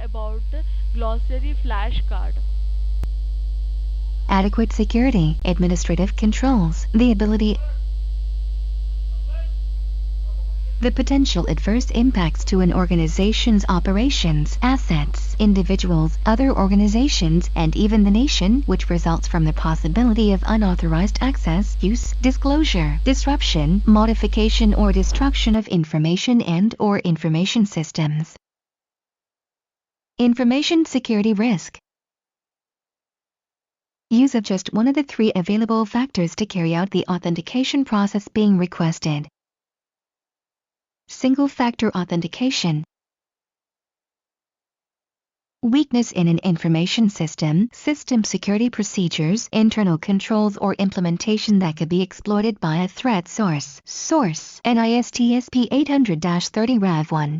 about glossary flashcard. Adequate security, administrative controls, the potential adverse impacts to an organization's operations, assets, individuals, other organizations, and even the nation, which results from the possibility of unauthorized access, use, disclosure, disruption, modification or destruction of information and/or information systems. Information security risk. Use of just one of the three available factors to carry out the authentication process being requested. Single-factor authentication. Weakness in an information system, system security procedures, internal controls or implementation that could be exploited by a threat source. Source: NIST SP 800-30 RAV1.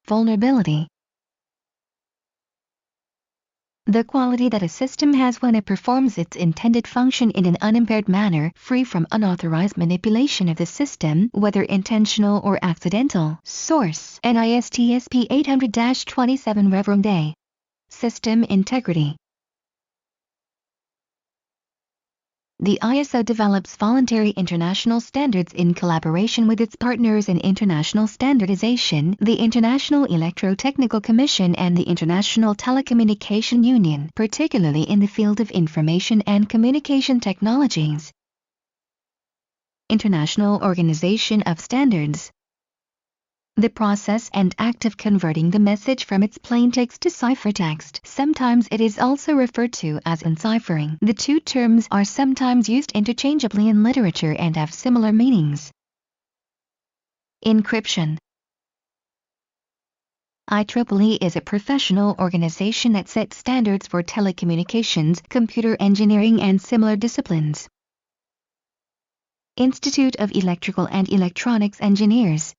Vulnerability. The quality that a system has when it performs its intended function in an unimpaired manner, free from unauthorized manipulation of the system, whether intentional or accidental. Source: NIST SP 800-27 REV1. System integrity. The ISO develops voluntary international standards in collaboration with its partners in international standardization, the International Electrotechnical Commission and the International Telecommunication Union, particularly in the field of information and communication technologies. International Organization of Standards. The process and act of converting the message from its plaintext to ciphertext. Sometimes it is also referred to as enciphering. The two terms are sometimes used interchangeably in literature and have similar meanings. Encryption. IEEE is a professional organization that sets standards for telecommunications, computer engineering and similar disciplines. Institute of Electrical and Electronics Engineers.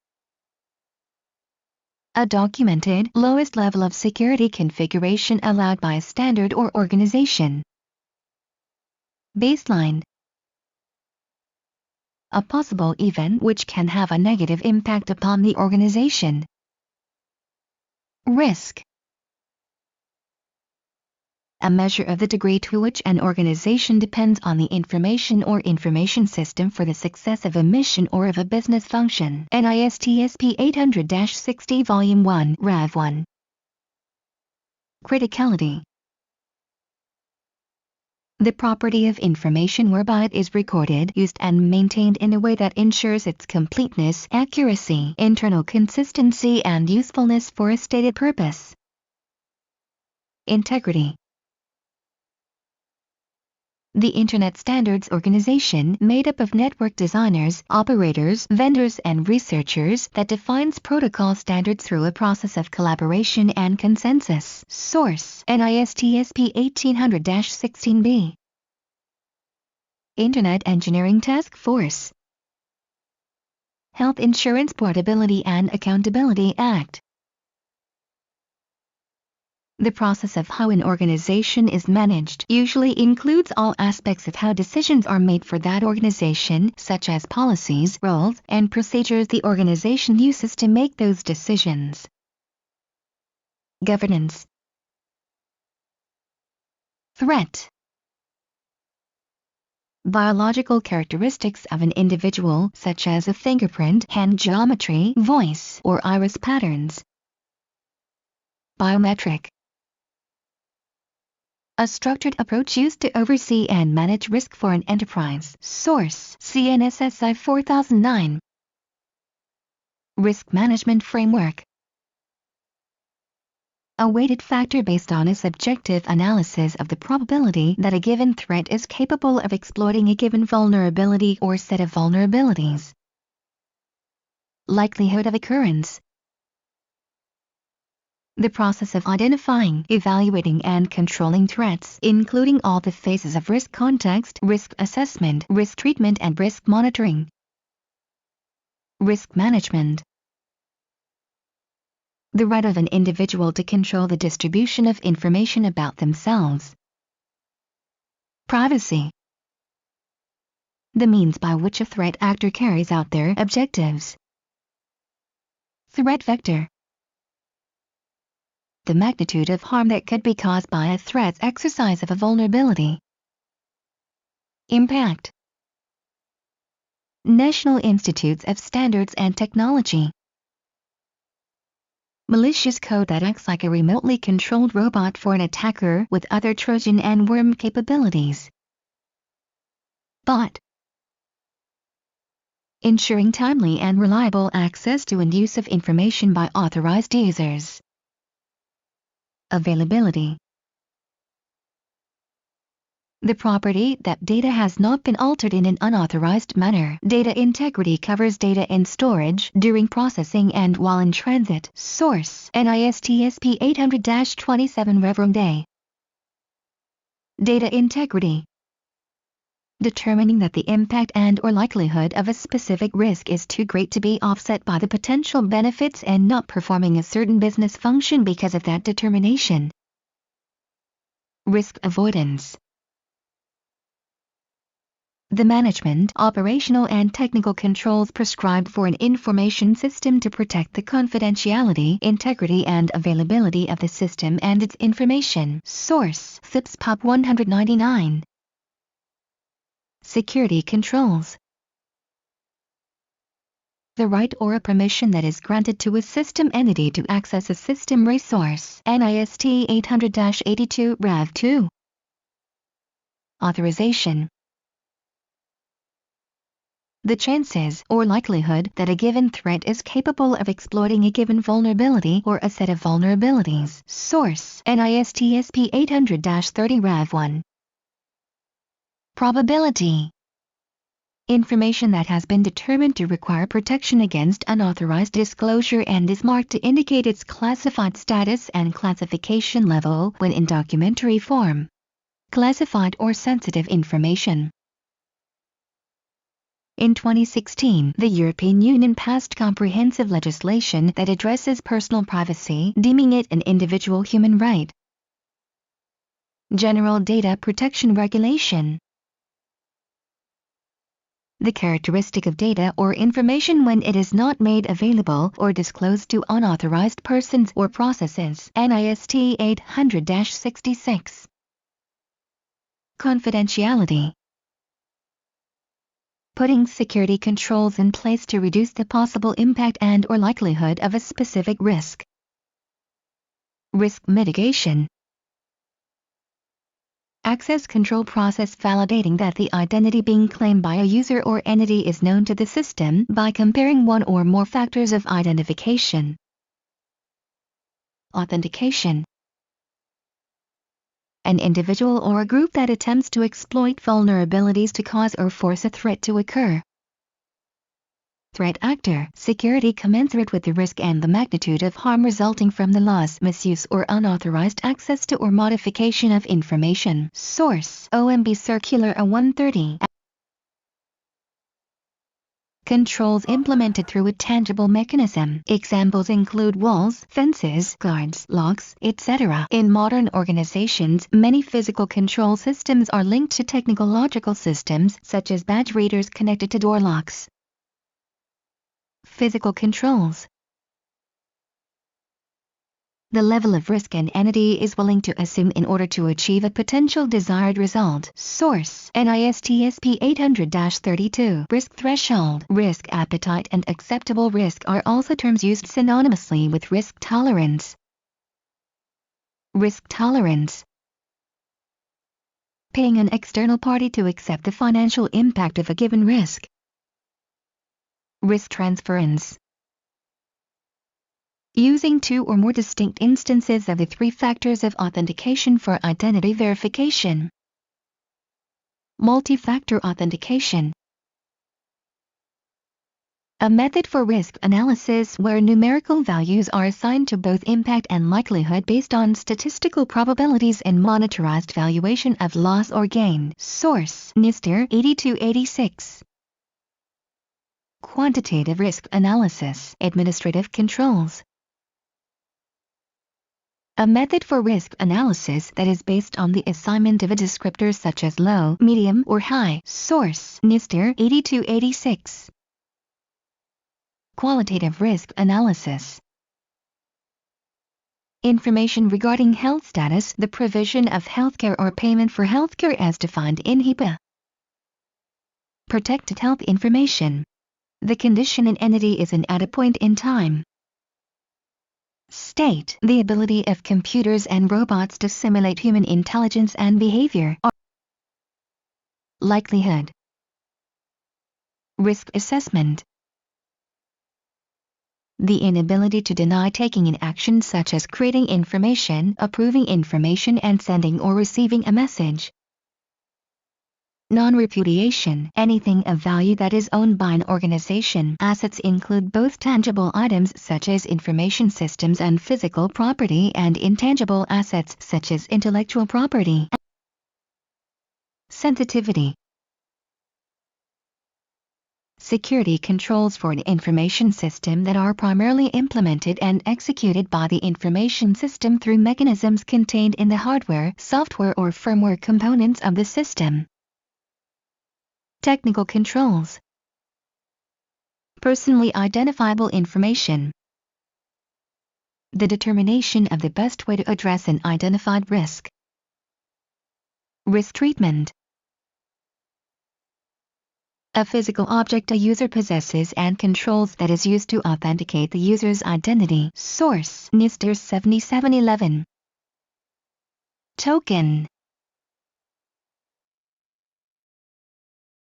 A documented, lowest level of security configuration allowed by a standard or organization. Baseline. A possible event which can have a negative impact upon the organization. Risk. A measure of the degree to which an organization depends on the information or information system for the success of a mission or of a business function. NIST SP 800-60 Volume 1 RAV1. Criticality. The property of information whereby it is recorded, used and maintained in a way that ensures its completeness, accuracy, internal consistency and usefulness for a stated purpose. Integrity. The Internet Standards Organization, made up of network designers, operators, vendors and researchers, that defines protocol standards through a process of collaboration and consensus. Source: NIST SP 1800-16B. Internet Engineering Task Force. Health Insurance Portability and Accountability Act. The process of how an organization is managed usually includes all aspects of how decisions are made for that organization, such as policies, roles, and procedures the organization uses to make those decisions. Governance. Threat. Biological characteristics of an individual, such as a fingerprint, hand geometry, voice, or iris patterns. Biometric. A structured approach used to oversee and manage risk for an enterprise. Source: CNSSI 4009. Risk Management Framework. A weighted factor based on a subjective analysis of the probability that a given threat is capable of exploiting a given vulnerability or set of vulnerabilities. Likelihood of occurrence. The process of identifying, evaluating and controlling threats, including all the phases of risk context, risk assessment, risk treatment and risk monitoring. Risk management. The right of an individual to control the distribution of information about themselves. Privacy. The means by which a threat actor carries out their objectives. Threat vector. The magnitude of harm that could be caused by a threat's exercise of a vulnerability. Impact. National Institutes of Standards and Technology. Malicious code that acts like a remotely controlled robot for an attacker with other Trojan and worm capabilities. Bot. Ensuring timely and reliable access to and use of information by authorized users. Availability. The property that data has not been altered in an unauthorized manner. Data integrity covers data in storage, during processing and while in transit. Source: NIST SP 800-27 Rev. Day. Data integrity. Determining that the impact and/or likelihood of a specific risk is too great to be offset by the potential benefits and not performing a certain business function because of that determination. Risk avoidance. The management, operational and technical controls prescribed for an information system to protect the confidentiality, integrity and availability of the system and its information. Source: FIPS Pub 199. Security controls. The right or a permission that is granted to a system entity to access a system resource. NIST 800-82 Rev. 2. Authorization. The chances or likelihood that a given threat is capable of exploiting a given vulnerability or a set of vulnerabilities. Source: NIST SP 800-30 Rev. 1. Probability. Information that has been determined to require protection against unauthorized disclosure and is marked to indicate its classified status and classification level when in documentary form. Classified or sensitive information. In 2016, the European Union passed comprehensive legislation that addresses personal privacy, deeming it an individual human right. General Data Protection Regulation. The characteristic of data or information when it is not made available or disclosed to unauthorized persons or processes. NIST 800-66. Confidentiality. Putting security controls in place to reduce the possible impact and or likelihood of a specific risk. Risk mitigation. Access control process validating that the identity being claimed by a user or entity is known to the system by comparing one or more factors of identification. Authentication. An individual or a group that attempts to exploit vulnerabilities to cause or force a threat to occur. Threat actor, security commensurate with the risk and the magnitude of harm resulting from the loss, misuse or unauthorized access to or modification of information. Source: OMB Circular A130. Controls implemented through a tangible mechanism. Examples include walls, fences, guards, locks, etc. In modern organizations, many physical control systems are linked to technological systems, such as badge readers connected to door locks. Physical controls. The level of risk an entity is willing to assume in order to achieve a potential desired result. Source: NIST SP 800-32. Risk threshold, risk appetite and acceptable risk are also terms used synonymously with risk tolerance. Risk tolerance. Paying an external party to accept the financial impact of a given risk. Risk transference. Using two or more distinct instances of the three factors of authentication for identity verification. Multi-factor authentication. A method for risk analysis where numerical values are assigned to both impact and likelihood based on statistical probabilities and monitorized valuation of loss or gain. Source: NIST 8286. Quantitative risk analysis, administrative controls. A method for risk analysis that is based on the assignment of a descriptor such as low, medium, or high. Source: NIST 8286. Qualitative risk analysis. Information regarding health status, the provision of healthcare or payment for healthcare as defined in HIPAA. Protected health information. The condition an entity is in at a point in time. State, the ability of computers and robots to simulate human intelligence and behavior. Likelihood. Risk assessment. The inability to deny taking an action such as creating information, approving information and sending or receiving a message. Non-repudiation, anything of value that is owned by an organization. Assets include both tangible items such as information systems and physical property and intangible assets such as intellectual property. Sensitivity. Security controls for an information system that are primarily implemented and executed by the information system through mechanisms contained in the hardware, software or firmware components of the system. Technical controls. Personally identifiable information. The determination of the best way to address an identified risk. Risk treatment. A physical object a user possesses and controls that is used to authenticate the user's identity. Source: NIST 7711. Token.